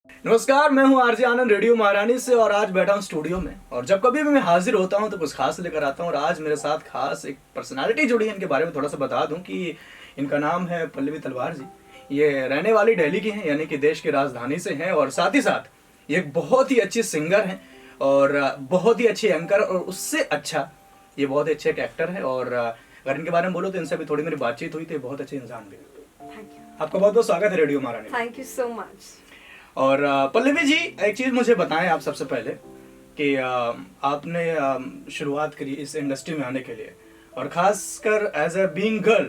नमस्कार, मैं हूं आरजे आनंद रेडियो महारानी से और आज बैठा हूं स्टूडियो में। और जब कभी भी मैं हाजिर होता हूं तो कुछ खास लेकर आता हूं और आज मेरे साथ खास एक पर्सनालिटी जुड़ी है। इनके बारे में थोड़ा सा बता दूं कि इनका नाम है पल्लवी तलवार जी। ये रहने वाली दिल्ली की हैं, यानी कि देश की राजधानी से हैं और साथ ही साथ ये एक बहुत ही अच्छी सिंगर हैं और बहुत ही अच्छी एंकर और उससे अच्छा ये बहुत ही अच्छे एक एक्टर हैं। और अगर इनके बारे में बोलो तो इनसे भी थोड़ी मेरी बातचीत हुई थी, बहुत अच्छे इंसान भी। आपका बहुत बहुत स्वागत है रेडियो महारानी। Thank you so much. और पल्लवी जी, एक चीज मुझे बताएं आप सबसे पहले कि आपने शुरुआत करी इस इंडस्ट्री में आने के लिए और खासकर एज अ बीइंग गर्ल,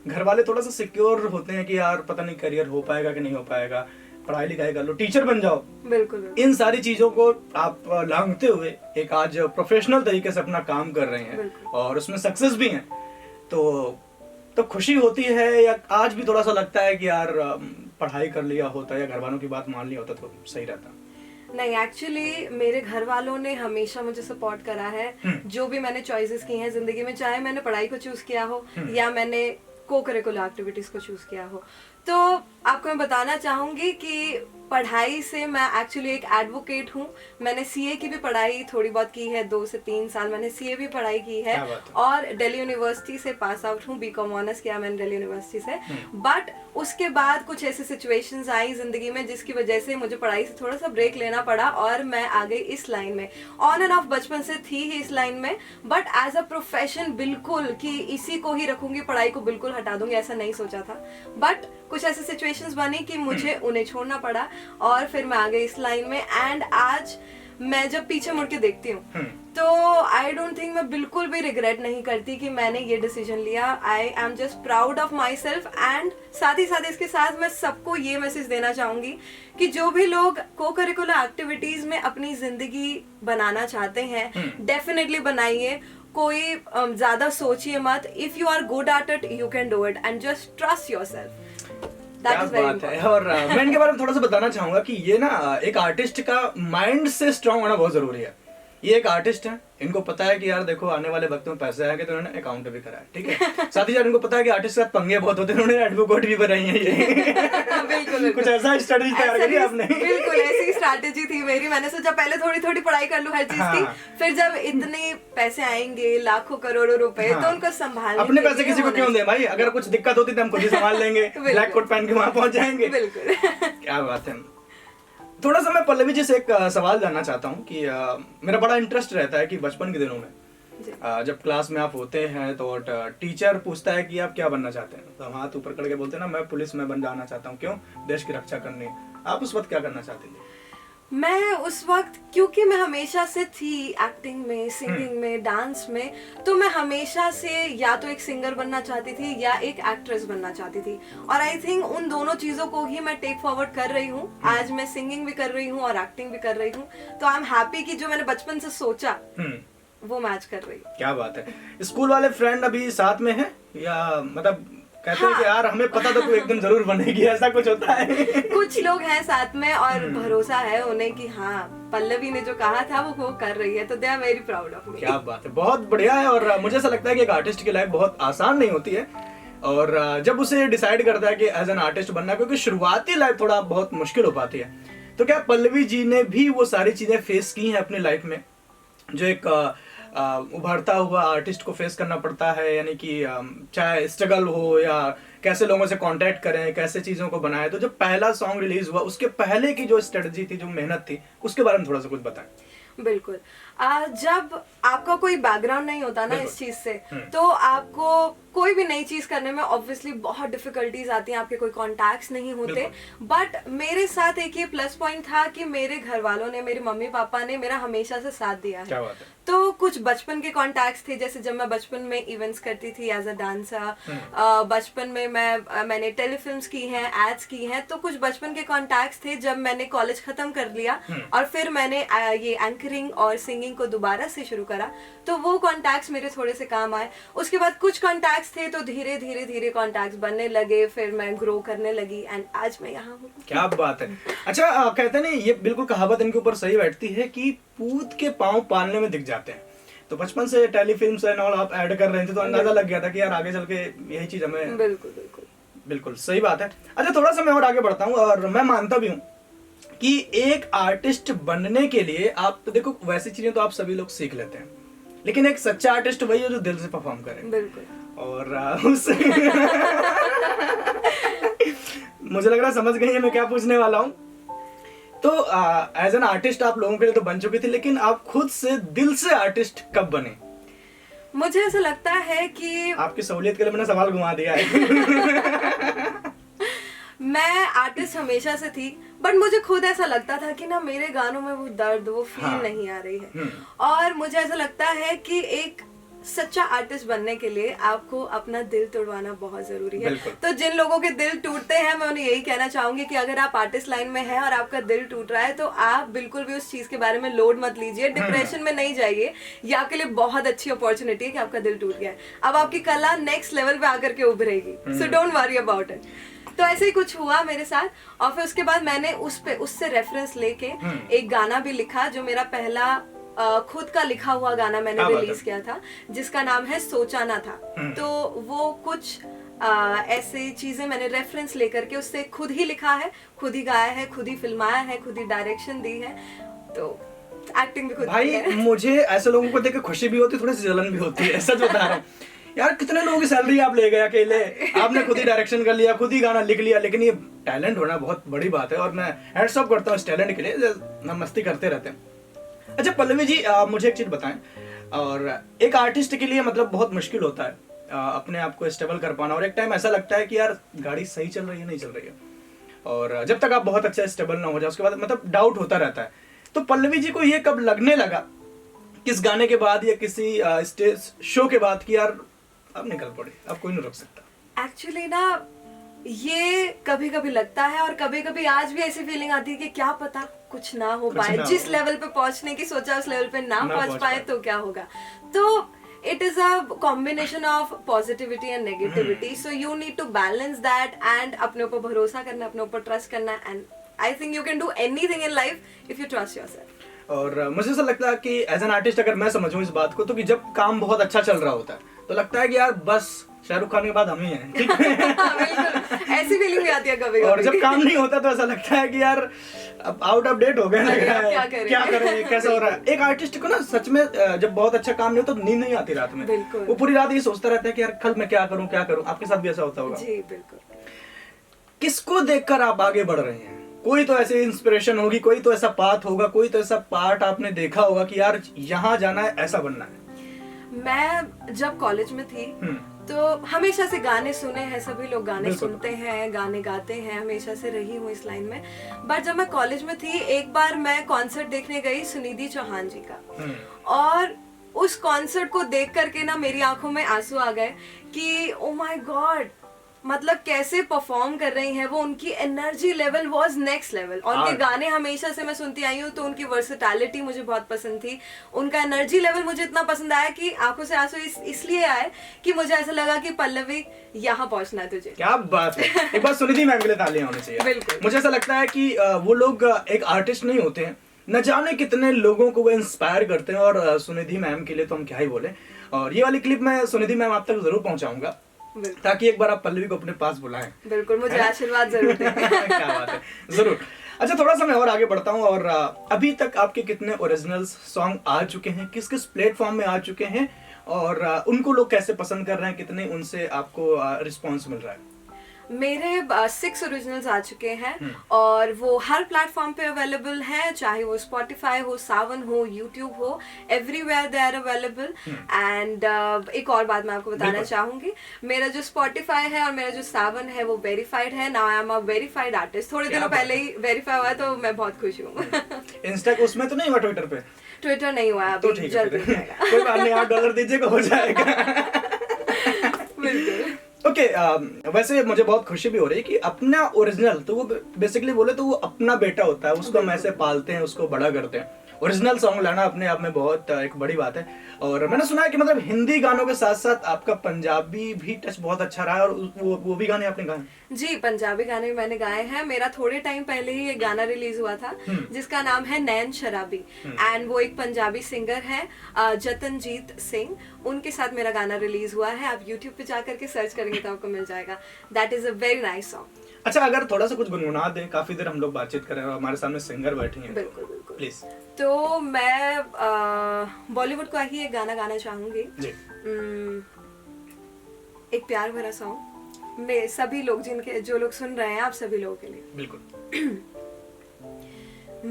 घर वाले थोड़ा सा सिक्योर होते हैं कि यार पता नहीं करियर हो पाएगा कि नहीं हो पाएगा, पढ़ाई लिखाई कर लो, टीचर बन जाओ। बिल्कुल। इन सारी चीजों को आप लांघते हुए एक आज प्रोफेशनल तरीके से अपना काम कर रहे हैं और उसमें सक्सेस भी हैं, तो खुशी होती है या आज भी थोड़ा सा लगता है कि यार पढ़ाई कर लिया होता या घर वालों की बात मान लिया होता तो सही रहता? नहीं, एक्चुअली मेरे घर वालों ने हमेशा मुझे सपोर्ट करा है। जो भी मैंने चॉइसेस की हैं जिंदगी में, चाहे मैंने पढ़ाई को चूज किया हो या मैंने को करिकुलर एक्टिविटीज को चूज किया हो, तो आपको मैं बताना चाहूंगी कि पढ़ाई से मैं एक्चुअली एक एडवोकेट हूँ। मैंने सीए की भी पढ़ाई थोड़ी बहुत की है, 2 से 3 साल मैंने सीए भी पढ़ाई की है और दिल्ली यूनिवर्सिटी से पास आउट हूँ। बीकॉम ऑनर्स किया मैंने दिल्ली यूनिवर्सिटी से। बट उसके बाद कुछ ऐसी सिचुएशंस आई जिंदगी में जिसकी वजह से मुझे पढ़ाई से थोड़ा सा ब्रेक लेना पड़ा और मैं आ गई इस लाइन में। ऑन एंड ऑफ बचपन से थी ही इस लाइन में, बट एज अ प्रोफेशन बिल्कुल कि इसी को ही रखूंगी, पढ़ाई को बिल्कुल हटा दूंगी, ऐसा नहीं सोचा था। बट कुछ ऐसी सिचुएशंस बनी कि मुझे उन्हें छोड़ना पड़ा और फिर मैं आ गई इस लाइन में। एंड आज मैं जब पीछे मुड़ के देखती हूँ तो आई डोंट थिंक, मैं बिल्कुल भी रिग्रेट नहीं करती कि मैंने ये डिसीजन लिया। I am just proud of my self. And साथ ही साथ इसके साथ मैं सबको ये मैसेज देना चाहूंगी कि जो भी लोग को करिकुलर एक्टिविटीज में अपनी जिंदगी बनाना चाहते हैं, डेफिनेटली बनाइए। कोई ज्यादा सोचिए मत। If you are good at it you can do it and just trust yourself. क्या बात है। और मैं इनके बारे में थोड़ा सा बताना चाहूंगा कि ये ना एक आर्टिस्ट का माइंड से स्ट्रांग होना बहुत जरूरी है। ये एक आर्टिस्ट है, इनको पता है कि यार देखो आने वाले वक्त में पैसे आएंगे, तो इन्होंने अकाउंट भी करा है, ठीक है। साथ ही साथ इनको पता है कि आर्टिस्ट के साथ पंगे बहुत होते हैं, उन्होंने एडवोकेट भी बनाई है ये। बिल्कुल। कुछ ऐसा स्ट्रेटजी तैयार करी आपने? बिल्कुल ऐसी स्ट्रैटेजी थी मेरी। मैंने सोचा पहले थोड़ी थोड़ी पढ़ाई कर लूं हर चीज की, फिर जब इतने पैसे आएंगे, लाखों करोड़ों रुपए, तो उनको संभालने अपने पैसे किसी को क्यों दे भाई, अगर कुछ दिक्कत होती तो हम खुद ही संभाल लेंगे। ब्लैक कोट पहन के वहां पहुंच जाएंगे। बिल्कुल। क्या बात है। थोड़ा सा मैं पल्लवी जी से एक सवाल जानना चाहता हूँ कि मेरा बड़ा इंटरेस्ट रहता है कि बचपन के दिनों में जब क्लास में आप होते हैं तो टीचर पूछता है कि आप क्या बनना चाहते हैं, तो हम हाथ ऊपर करके बोलते हैं ना, मैं पुलिस में बन जाना चाहता हूँ। क्यों? देश की रक्षा करनी। आप उस वक्त क्या करना चाहते थे? मैं उस वक्त, क्योंकि मैं हमेशा से थी एक्टिंग में, सिंगिंग में, डांस में, तो मैं हमेशा से या तो एक सिंगर बनना चाहती थी या एक एक्ट्रेस बनना चाहती थी। और आई थिंक उन दोनों चीजों को ही मैं टेक फॉरवर्ड कर रही हूँ। आज मैं सिंगिंग भी कर रही हूँ और एक्टिंग भी कर रही हूँ, तो आई एम हैप्पी कि जो मैंने बचपन से सोचा वो मैच कर रही हूँ। क्या बात है। स्कूल वाले फ्रेंड अभी साथ में है या मतलब कहते हैं कि यार हमें पता तो तू एक दिन जरूर बनेगी, ऐसा कुछ होता है? कुछ लोग हैं साथ में और भरोसा है उन्हें कि हाँ, पल्लवी ने जो कहा था वो कर रही है, तो they are very proud of me. क्या बात है, बहुत बढ़िया है। और मुझे ऐसा लगता है कि एक आर्टिस्ट की लाइफ बहुत आसान नहीं होती है और जब उसे डिसाइड करता है कि एज एन आर्टिस्ट बनना, क्योंकि शुरुआती लाइफ थोड़ा बहुत मुश्किल हो पाती है। तो क्या पल्लवी जी ने भी वो सारी चीजें फेस की हैं अपनी लाइफ में जो एक उभरता हुआ आर्टिस्ट को फेस करना पड़ता है, यानी कि चाहे स्ट्रगल हो या कैसे लोगों से कांटेक्ट करें, कैसे चीजों को बनाएं। तो जब पहला सॉन्ग रिलीज हुआ उसके पहले की जो स्ट्रेटजी थी, जो मेहनत थी, उसके बारे में थोड़ा सा कुछ बताएं। बिल्कुल। जब आपका कोई बैकग्राउंड नहीं होता ना इस चीज से, तो आपको कोई भी नई चीज करने में ऑब्वियसली बहुत डिफिकल्टीज आती हैं, आपके कोई कॉन्टैक्ट्स नहीं होते। बट मेरे साथ एक ये प्लस पॉइंट था कि मेरे घर वालों ने, मेरे मम्मी पापा ने मेरा हमेशा से साथ दिया है। क्या बात है। तो कुछ बचपन के कॉन्टैक्ट्स थे, जैसे जब मैं बचपन में इवेंट्स करती थी एज अ डांसर, बचपन में मैंने टेलीफिल्म्स की हैं, एड्स की हैं, तो कुछ बचपन के कॉन्टैक्ट्स थे। जब मैंने कॉलेज खत्म कर लिया और फिर मैंने ये एंकरिंग और सिंगिंग को दोबारा से शुरू करा, तो वो कॉन्टैक्ट्स मेरे थोड़े से काम आए। उसके बाद कुछ कॉन्टैक्ट्स थे तो धीरे धीरे धीरे कॉन्टैक्ट्स बनने लगे, फिर मैं ग्रो करने लगी एंड आज मैं यहाँ हूँ। क्या बात है। अच्छा, कहते नहीं, ये बिल्कुल कहावत इनके ऊपर सही बैठती है कि पूत के पांव पालने में दिख जाते हैं। तो बचपन से टेलीफिल्म्स एंड ऑल आप ऐड कर रहे थे, तो अंदाजा लग गया था कि यार आगे चल के यही चीज हमें। बिल्कुल बिल्कुल बिल्कुल सही बात है। अच्छा, थोड़ा सा मैं और आगे बढ़ता हूँ और मैं मानता भी हूँ कि एक आर्टिस्ट बनने के लिए आप तो देखो, वैसी चीजें तो आप सभी लोग सीख लेते हैं, लेकिन एक सच्चा आर्टिस्ट वही है जो दिल से परफॉर्म करे। बिल्कुल। और उस मुझे लग रहा है समझ गई है मैं क्या पूछने वाला हूँ। तो एज एन आर्टिस्ट आप लोगों के लिए तो बन चुके थे, लेकिन आप खुद से दिल से आर्टिस्ट कब बने? मुझे ऐसा लगता है कि आपकी सहूलियत के लिए मैंने सवाल घुमा दिया है। मैं आर्टिस्ट हमेशा से थी, बट मुझे खुद ऐसा लगता था कि ना मेरे गानों में वो दर्द, वो फील हाँ। नहीं आ रही है। और मुझे ऐसा लगता है कि एक सच्चा आर्टिस्ट बनने के लिए आपको अपना दिल तोड़वाना बहुत जरूरी है। बिल्कुल। तो जिन लोगों के दिल टूटते हैं, मैं उन्हें यही कहना चाहूंगी कि अगर आप आर्टिस्ट लाइन में हैं और आपका दिल टूट रहा है, तो आप बिल्कुल भी उस चीज के बारे में लोड मत लीजिए, डिप्रेशन में नहीं जाइए। ये आपके लिए बहुत अच्छी अपॉर्चुनिटी है कि आपका दिल टूट गया है। अब आपकी कला नेक्स्ट लेवल पे आकर के उभरेगी, so don't worry about it. तो ऐसे ही कुछ हुआ मेरे साथ, और फिर उसके बाद मैंने उससे रेफरेंस लेके एक गाना भी लिखा, जो मेरा पहला खुद का लिखा हुआ गाना मैंने रिलीज किया था, जिसका नाम है सोचा ना था। तो वो कुछ ऐसे चीजें मैंने रेफरेंस लेकर के उससे खुद ही लिखा है, खुद ही गाया है, खुद ही फिल्माया है, खुद ही डायरेक्शन दी है, तो एक्टिंग भी खुद की भाई है। मुझे ऐसे लोगों को देख के खुशी भी होती है, थोड़ी सी जलन भी होती है, सच बता रहा हूँ। यार कितने लोगों की सैलरी आप ले गए अकेले, आपने खुद ही डायरेक्शन कर लिया, खुद ही गाना लिख लिया, लेकिन ये टैलेंट होना बहुत बड़ी बात है, और मैं हैट्स ऑफ करता हूँ इस टैलेंट के लिए, ना मस्ती करते रहते हैं। अच्छा पल्लवी जी, मुझे एक चीज बताएं, और एक आर्टिस्ट के लिए मतलब बहुत मुश्किल होता है अपने आप को स्टेबल कर पाना, और एक टाइम ऐसा लगता है कि यार गाड़ी सही चल रही है नहीं चल रही है, और जब तक आप बहुत अच्छा स्टेबल ना हो जाए उसके बाद मतलब डाउट होता रहता है। तो पल्लवी जी को ये कब लगने लगा, किस गाने के बाद या किसी स्टेज शो के बाद, कि यार अब निकल पड़े, अब कोई नहीं रोक सकता? एक्चुअली ना ये कभी कभी लगता है, और कभी कभी आज भी ऐसी फीलिंग आती है कि क्या पता कुछ ना हो पाए, जिस लेवल पे पहुंचने की सोचा उस लेवल पे ना पहुंच पाए तो क्या होगा। तो it is a combination of positivity and negativity, so you need to balance that, and अपने ऊपर भरोसा करना, अपने ऊपर ट्रस्ट करना, and I think you can do anything in life if you trust yourself. और मुझे ऐसा लगता है कि एज एन आर्टिस्ट अगर मैं समझूं इस बात को, तो कि जब काम बहुत अच्छा चल रहा होता है तो लगता है कि यार बस शाहरुख खान के बाद हम ही हैं, ठीक है? बिल्कुल ऐसी फीलिंग भी आती है कभी कभी। और जब काम नहीं होता तो ऐसा लगता है कि यार अब आउट ऑफ डेट हो गया, लग रहा है क्या करें, कैसा हो रहा है। एक आर्टिस्ट को ना सच में जब बहुत अच्छा काम नहीं हो तो नींद नहीं आती रात में, वो पूरी रात ये सोचता रहता है कि यार कल मैं क्या करूं क्या करूं। आपके साथ भी ऐसा होता होगा? जी बिल्कुल। किसको देखकर आप आगे बढ़ रहे हैं? कोई तो ऐसी इंस्पिरेशन होगी, कोई तो ऐसा पाथ होगा, कोई तो ऐसा पार्ट आपने देखा होगा कि यार यहाँ जाना है, ऐसा बनना है। मैं जब कॉलेज में थी तो हमेशा से गाने सुने हैं, सभी लोग गाने सुनते हैं, गाने गाते हैं, हमेशा से रही हूँ इस लाइन में। बट जब मैं कॉलेज में थी, एक बार मैं कॉन्सर्ट देखने गई सुनिधि चौहान जी का, और उस कॉन्सर्ट को देख करके ना मेरी आंखों में आंसू आ गए कि ओ माय गॉड, मतलब कैसे परफॉर्म कर रही हैं वो, उनकी energy level was next level. और उनके गाने हमेशा से मैं सुनती आई हूँ, तो उनकी वर्सेटैलिटी मुझे बहुत पसंद थी, उनका एनर्जी लेवल मुझे इतना पसंद आया कि आंखों से आंसू इसलिए आए कि मुझे ऐसा लगा कि पल्लवी यहाँ पहुंचना है तुझे। क्या बात है, एक बार सुनिधि मैम के लिए तालियां होनी चाहिए। बिल्कुल। मुझे ऐसा लगता है कि वो लोग एक आर्टिस्ट नहीं होते हैं, न जाने कितने लोगों को वो इंस्पायर करते हैं, और सुनिधि मैम के लिए तो हम क्या ही बोले। और ये वाली क्लिप मैं सुनिधि मैम आप तक जरूर पहुंचाऊंगा, ताकि एक बार आप पल्लवी को अपने पास बुलाएं। बिल्कुल, मुझे आशीर्वाद जरूर दें। क्या बात है, जरूर। अच्छा थोड़ा सा मैं और आगे बढ़ता हूँ, और अभी तक आपके कितने ओरिजिनल सॉन्ग आ चुके हैं, किस किस प्लेटफॉर्म में आ चुके हैं, और उनको लोग कैसे पसंद कर रहे हैं, कितने उनसे आपको रिस्पॉन्स मिल रहा है? मेरे 6 ओरिजिनल्स आ चुके हैं, और वो हर प्लेटफॉर्म पे अवेलेबल हैं, चाहे वो स्पॉटिफाई हो, सावन हो, यूट्यूब हो, everywhere they are available. And एक और बात मैं आपको बताना चाहूंगी, मेरा जो स्पॉटिफाई है और मेरा जो सावन है वो वेरीफाइड है। Now I am a verified artist. थोड़े दिनों पहले ही वेरीफाई हुआ, तो मैं बहुत खुश हूँ। इंस्टा उसमें तो नहीं हुआ, ट्विटर पे? ट्विटर नहीं हुआ अभी, तो जल्द हो जाएगा। कोई बात नहीं, $8 दीजिएगा, हो जाएगा। बिल्कुल। ओके, वैसे मुझे बहुत खुशी भी हो रही है कि अपना ओरिजिनल, तो वो बेसिकली बोले तो वो अपना बेटा होता है, उसको हम ऐसे पालते हैं, उसको बड़ा करते हैं। ओरिजिनल सॉन्ग लाना अपने आप में बहुत एक बड़ी बात है। और मैंने सुना है कि मतलब हिंदी गानों के साथ साथ आपका पंजाबी भी टच बहुत अच्छा रहा है, और वो भी गाने आपने गाए? जी, पंजाबी गाने भी मैंने गाए हैं। मेरा थोड़े टाइम पहले ही एक गाना रिलीज हुआ था जिसका नाम है नैन शराबी, एंड वो एक पंजाबी सिंगर है जतनजीत सिंह, उनके साथ मेरा गाना रिलीज हुआ है। आप YouTube पे जाकर के सर्च करेंगे तो आपको मिल जाएगा। That is a very nice song. अच्छा, अगर थोड़ा सा कुछ गुनगुना दें, काफी देर हम लोग बातचीत कर रहे हैं और हमारे सामने सिंगर बैठी हैं। बिल्कुल बिल्कुल। प्लीज। तो मैं बॉलीवुड का ही एक गाना गाना चाहूंगी जी। एक प्यार भरा सॉन्ग मैं सभी लोग जो लोग सुन रहे हैं, आप सभी लोगों के लिए। बिल्कुल।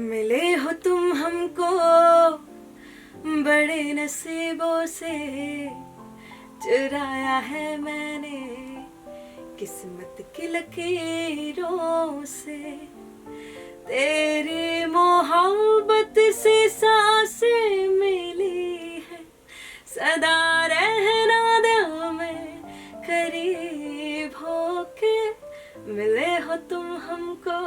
मिले हो तुम हमको बड़े नसीबों से, चुराया है मैंने किस्मत की लकीरों से, तेरी मोहब्बत से सांसें मिली है, सदा रहना दिल में करीब होके, मिले हो तुम हमको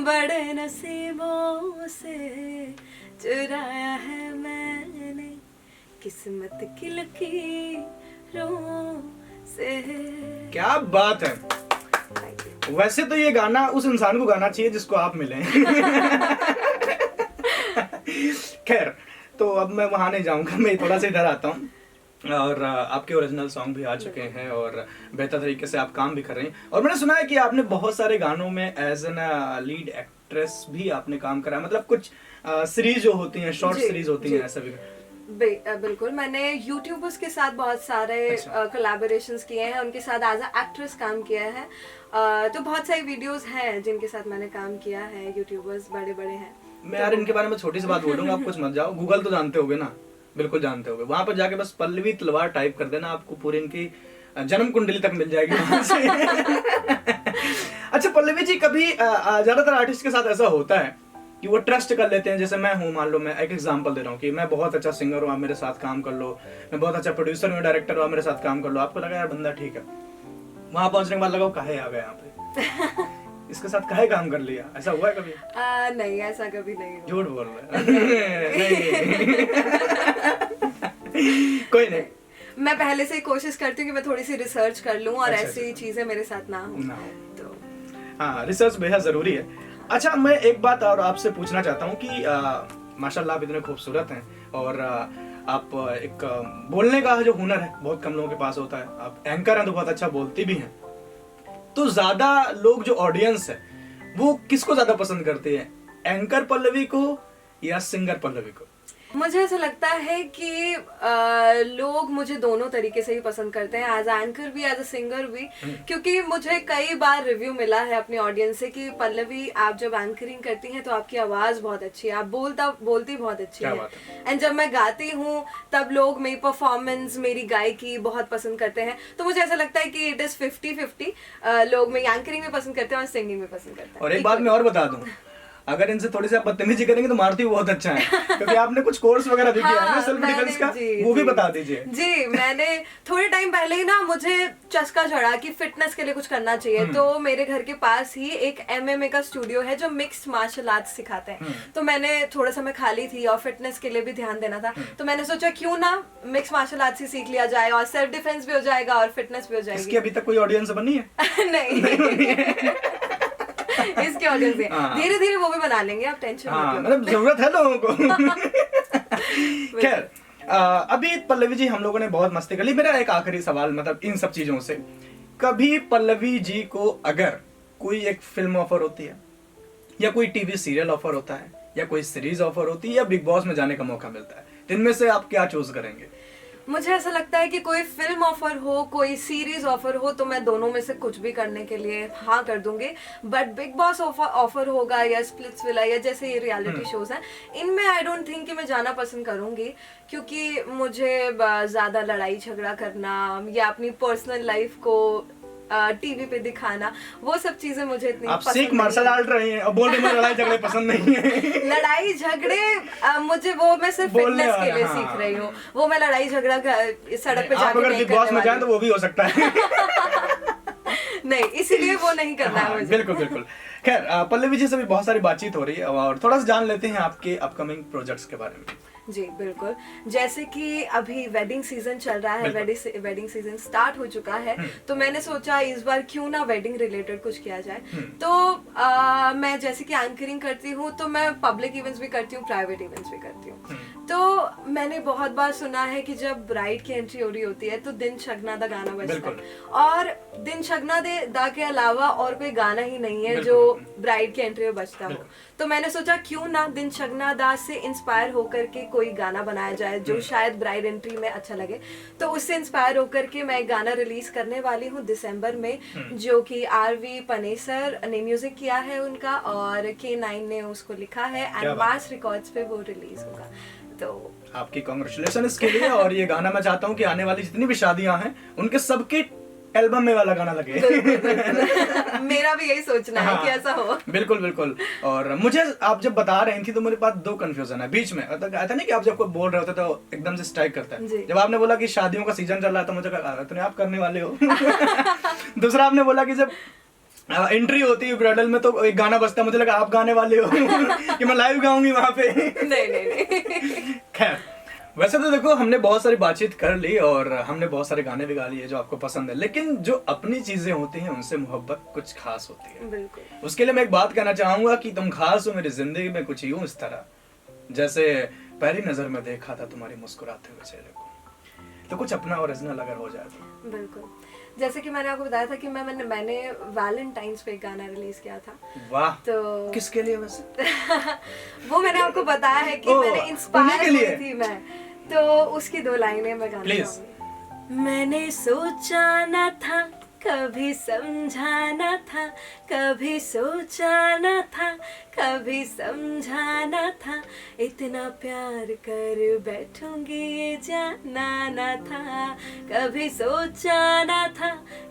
बड़े नसीबों से, चुराया है मैंने किस्मत की लकीरों से। क्या बात है। वैसे तो ये गाना उस इंसान को गाना चाहिए जिसको आप मिले। खैर, तो अब मैं वहां नहीं जाऊंगा, मैं थोड़ा सा इधर आता हूँ। और आपके ओरिजिनल सॉन्ग भी आ चुके हैं और बेहतर तरीके से आप काम भी कर रही हैं। और मैंने सुना है कि आपने बहुत सारे गानों में एज एन लीड एक्ट्रेस भी आपने काम करा है, मतलब कुछ सीरीज जो होती हैं, शॉर्ट सीरीज होती हैं, ऐसा भी। बिल्कुल, मैंने यूट्यूबर्स के साथ बहुत सारे कोलैबोरेशंस किए हैं, उनके साथ एज अ एक्ट्रेस काम किया है। तो बहुत सारी वीडियोस हैं जिनके साथ मैंने काम किया है, यूट्यूबर्स बड़े बड़े हैं। मैं यार इनके बारे में छोटी सी बात बोलूंगा, आप कुछ मत जाओ, गूगल तो जानते होगे ना, बिल्कुल जानते होगे, वहां पर जाके बस पल्लवी तलवार टाइप कर देना, आपको पूरी इनकी जन्म कुंडली तक मिल जाएगी वहां से। अच्छा पल्लवी जी, कभी ज्यादातर आर्टिस्ट के साथ ऐसा होता है कि वो ट्रस्ट कर लेते हैं, जैसे मैं हूँ, मान लो मैं एक एग्जांपल दे रहा हूँ कि मैं बहुत अच्छा सिंगर हूँ, आप मेरे साथ काम कर लो, मैं बहुत अच्छा प्रोड्यूसर हूँ, डायरेक्टर हूँ, आप मेरे साथ काम कर लो, आपको लगा यार बंदा ठीक है, वहां पहुंचने के बाद लगा काहे आ गया यहाँ पे, इसके साथ काहे काम कर लिया, ऐसा हुआ है कभी? नहीं, ऐसा कभी नहीं हुआ। झूठ बोल रहा है। कोई नहीं, मैं पहले से ही कोशिश करती हूँ कि मैं थोड़ी सी रिसर्च कर लूँ और अच्छा, ऐसी चीजें मेरे साथ ना हो। तो हाँ, रिसर्च बेहद जरूरी है। अच्छा, मैं एक बात और आपसे पूछना चाहता हूँ कि माशाल्लाह आप इतने खूबसूरत हैं और आप एक बोलने का जो हुनर है बहुत कम लोगों के पास होता है, आप एंकर हैं तो बहुत अच्छा बोलती भी हैं, तो ज्यादा लोग जो ऑडियंस है वो किसको ज्यादा पसंद करते हैं, एंकर पल्लवी को या सिंगर पल्लवी को? मुझे ऐसा लगता है कि लोग मुझे दोनों तरीके से ही पसंद करते हैं, एज एंकर भी, एज अ सिंगर भी, क्योंकि मुझे कई बार रिव्यू मिला है अपनी ऑडियंस से कि पल्लवी आप जब एंकरिंग करती हैं तो आपकी आवाज बहुत अच्छी है, आप बोलती बहुत अच्छी है, एंड जब मैं गाती हूँ तब लोग मेरी परफॉर्मेंस, मेरी गायकी बहुत पसंद करते हैं। तो मुझे ऐसा लगता है कि इट इज 50-50, लोग मेरी एंकरिंग भी पसंद करते हैं और सिंगिंग भी पसंद करते हैं। और एक बात मैं और बता दूं, अगर इनसे थोड़ी सी आप बदतमीजी करेंगे तो मारती बहुत अच्छा है, क्योंकि आपने कुछ कोर्स वगैरह भी किया है ना सेल्फ डिफेंस का, वो भी बता दीजिए। जी, मैंने थोड़े टाइम पहले ही ना मुझे चस्का चढ़ा कि फिटनेस के लिए कुछ करना चाहिए, तो मेरे घर के पास ही एक MMA का स्टूडियो है जो मिक्स्ड मार्शल आर्ट्स सिखाते हैं, तो मैंने थोड़ा समय खाली थी और फिटनेस के लिए भी ध्यान देना था, तो मैंने सोचा क्यों ना मिक्स मार्शल आर्ट्स ही सीख लिया जाए और सेल्फ डिफेंस भी हो जाएगा और फिटनेस भी हो जाएगी। इसकी अभी तक कोई ऑडियंस बनी है? नहीं। इसके ऑडियंस है, धीरे धीरे वो भी बना लेंगे, आप टेंशन मत लो। मतलब जरूरत है लोगों को। खैर, अभी पल्लवी जी हम लोगों ने बहुत मस्ती कर ली, मेरा एक आखिरी सवाल, मतलब इन सब चीजों से, कभी पल्लवी जी को अगर कोई एक फिल्म ऑफर होती है या कोई टीवी सीरियल ऑफर होता है या कोई सीरीज ऑफर होती है या बिग बॉस में जाने का मौका मिलता है, तो इनमें से आप क्या चूज करेंगे? मुझे ऐसा लगता है कि कोई फिल्म ऑफर हो, कोई सीरीज ऑफर हो, तो मैं दोनों में से कुछ भी करने के लिए हाँ कर दूंगी, बट बिग बॉस ऑफर होगा या स्प्लिट्सविला या जैसे ये रियलिटी शोज हैं, इनमें आई डोंट थिंक कि मैं जाना पसंद करूंगी, क्योंकि मुझे ज्यादा लड़ाई झगड़ा करना या अपनी पर्सनल लाइफ को टीवी पे दिखाना, वो सब चीजें मुझे इतनी आप सीख मार्शल आर्ट रही हैं और बोल रही हैं लड़ाई झगड़े पसंद नहीं है। लड़ाई झगड़े मुझे वो मैं सिर्फ फिटनेस के लिए सीख रही हूँ, वो मैं लड़ाई झगड़ा सड़क पे जाके अगर बिग बॉस में जाए तो वो भी हो सकता है। नहीं, इसीलिए वो नहीं करना है मुझे। बिल्कुल बिल्कुल। खैर, पल्लवी जी से भी बहुत सारी बातचीत हो रही है और थोड़ा सा जान लेते हैं आपके अपकमिंग प्रोजेक्ट्स के बारे में। जी बिल्कुल, जैसे कि अभी वेडिंग सीजन चल रहा है, वेडिंग सीजन स्टार्ट हो चुका है, तो मैंने सोचा इस बार क्यों ना वेडिंग रिलेटेड कुछ किया जाए। तो मैं जैसे कि एंकरिंग करती हूँ, तो मैं पब्लिक इवेंट्स भी करती हूँ, प्राइवेट इवेंट्स भी करती हूँ। तो मैंने बहुत बार सुना है कि जब ब्राइड की एंट्री हो रही होती है तो दिन शगना दा गाना बजता है, और दिन शगना दा के अलावा और कोई गाना ही नहीं है जो ब्राइड की एंट्री में बजता हो। तो मैंने सोचा क्यों ना दिन शगना दा से इंस्पायर होकर के कोई गाना बनाया जाए जो शायद ब्राइड एंट्री में अच्छा लगे। तो उससे इंस्पायर होकर के मैं एक गाना रिलीज करने वाली हूँ दिसंबर में, जो कि आरवी पनेसर ने म्यूजिक किया है उनका और K9 ने उसको लिखा है एंड मास रिकॉर्ड्स पे वो रिलीज होगा। तो आपकी कांग्रेचुलेशन इसके लिए। और ये गाना मैं चाहता हूँ कि आने वाली जितनी भी शादियां हैं उनके सबके एल्बम में वाला गाना लगे। मेरा भी यही सोचना है कि ऐसा हो। बिल्कुल बिल्कुल। और मुझे आप जब बता रही थी तो मेरे पास दो कंफ्यूजन है बीच में। ऐसा नहीं कि आप जब कोई बोल रहे होते तो एकदम से स्ट्राइक करता है। जब आपने बोला कि शादियों का सीजन चल रहा है तो मुझे कहा तो आप करने वाले हो। दूसरा आपने बोला कि जब एंट्री होती है ब्राइडल में तो एक गाना बजता है, मुझे लगा आप गाने वाले हो कि मैं लाइव गाऊंगी वहां पे। नहीं। खैर, वैसे तो देखो हमने बहुत सारी बातचीत कर ली और हमने बहुत सारे गाने भी गा लिए जो आपको पसंद है, लेकिन जो अपनी चीजें होती हैं उनसे मोहब्बत कुछ खास होती है। बिल्कुल। उसके लिए मैं एक बात कहना चाहूंगा कि तुम खास हो मेरी जिंदगी में कुछ यूं इस तरह, जैसे पहली नजर में देखा था तुम्हारी मुस्कुराते हुए चेहरे को। तो कुछ अपना ओरिजिनल अगर हो जाए तो। बिल्कुल। जैसे कि मैंने आपको बताया था कि मैंने वैलेंटाइंस पे एक गाना रिलीज किया था। वाह। तो किसके लिए वैसे? वो मैंने आपको बताया है कि मैंने इंस्पायर हुई थी मैं, तो उसकी 2 लाइनें मैं गाना चाहूंगी। मैंने सोचा न था, कभी समझा न था, कभी सोचा न था, कभी समझा न था, इतना प्यार कर बैठूंगी ये जाना न था, कभी सोचा न था,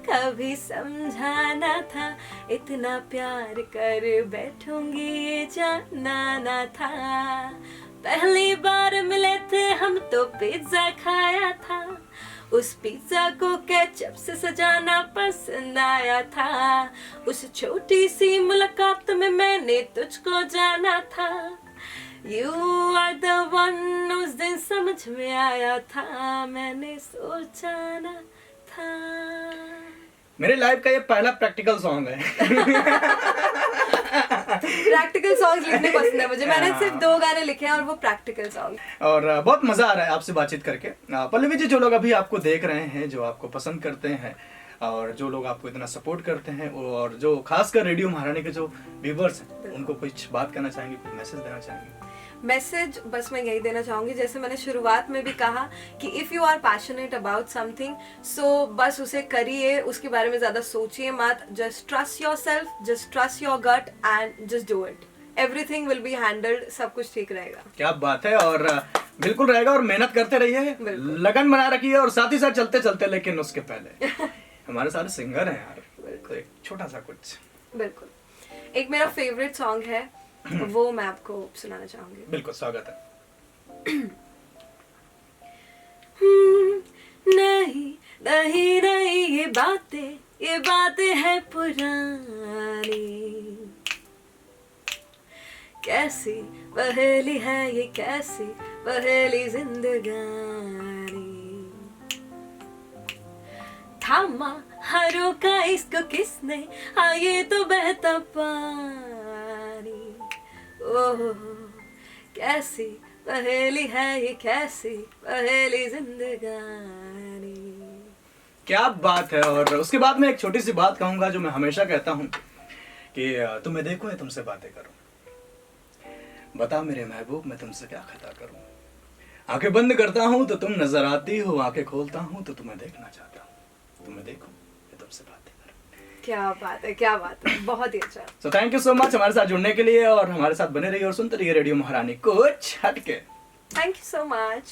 कभी समझा न था, इतना प्यार कर बैठूंगी ये जाना न था। पहली बार मिले थे हम तो पिज्जा खाया था, उस पिज्जा को केचप से सजाना पसंद आया था, उस छोटी सी मुलाकात में मैंने तुझको जाना था, You are the one उस दिन समझ में आया था, मैंने सोचा न था। मेरे लाइफ का ये पहला प्रैक्टिकल सॉन्ग है। प्रैक्टिकल सॉन्ग्स लिखने पसंद है मुझे। मैंने सिर्फ 2 गाने लिखे हैं और वो प्रैक्टिकल सॉन्ग। और बहुत मजा आ रहा है आपसे बातचीत करके। पल्लवी जी, जो लोग अभी आपको देख रहे हैं, जो आपको पसंद करते हैं और जो लोग आपको इतना सपोर्ट करते हैं, और जो खासकर रेडियो महारानी के जो व्यूअर्स हैं, उनको कुछ बात करना चाहेंगे, कुछ मैसेज देना चाहेंगे? मैसेज बस मैं यही देना चाहूंगी, जैसे मैंने शुरुआत में भी कहा कि if you are passionate about something so बस उसे करिए, उसके बारे में ज्यादा सोचिए मत। Just trust yourself, just trust your gut and just do it. Everything will be handled, सब कुछ ठीक रहेगा। क्या बात है। और बिल्कुल रहेगा। और मेहनत करते रहिए, लगन बना रखिए, और साथ ही साथ चलते चलते, लेकिन उसके पहले हमारे सारे सिंगर हैं यार, तो एक छोटा सा कुछ। बिल्कुल। एक मेरा फेवरेट सॉन्ग है, वो मैं आपको सुनाना चाहूंगी। बिल्कुल, स्वागत है। नहीं नहीं नहीं, ये बातें है पुरानी, कैसी पहेली है ये, कैसी पहेली जिंदगानी, थामा हरों का इसको किसने, ये तो बहता पानी, ओह कैसी पहेली है ये, कैसी पहेली जिंदगानी। क्या बात है। और उसके बाद मैं एक छोटी सी बात कहूंगा जो मैं हमेशा कहता हूं कि तुम्हें देखो या तुमसे बातें करो, बता मेरे महबूब मैं तुमसे क्या खता करूं, आंखें बंद करता हूं तो तुम नजर आती हो, आंखें खोलता हूं तो तुम्हें देखना चाहता हूं, तुम्हें देखो या तुमसे बातें करो। क्या बात है, क्या बात है, बहुत ही अच्छा। So thank you so much हमारे साथ जुड़ने के लिए, और हमारे साथ बने रहिए और सुनते रहिए रेडियो महारानी कुछ हटके। Thank you so much.